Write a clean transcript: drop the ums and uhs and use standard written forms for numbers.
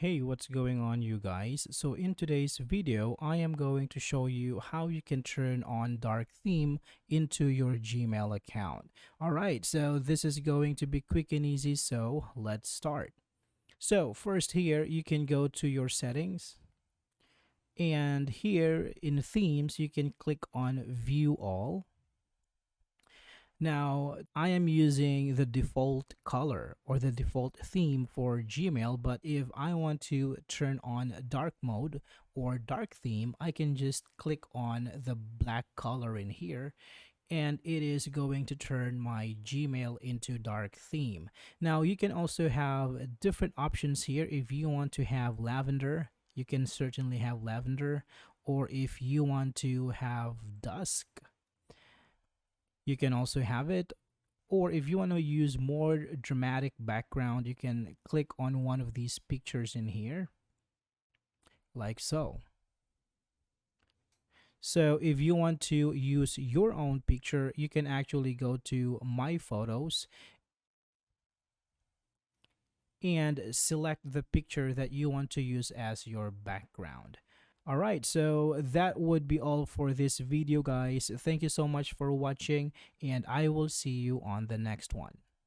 Hey, what's going on, you guys? So in today's video, I am going to show you how you can turn on dark theme into your Gmail account. All right, so this is going to be quick and easy, so let's start. So first here, you can go to your settings, and here in themes, you can click on view all. Now, I am using the default color or the default theme for Gmail, but if I want to turn on dark mode or dark theme, I can just click on the black color in here and it is going to turn my Gmail into dark theme. Now, you can also have different options here. If you want to have lavender, you can certainly have lavender, or if you want to have dusk, you can also have it, or if you want to use more dramatic background, you can click on one of these pictures in here, like so. So if you want to use your own picture, you can actually go to My Photos and select the picture that you want to use as your background. All right, so that would be all for this video, guys. Thank you so much for watching, and I will see you on the next one.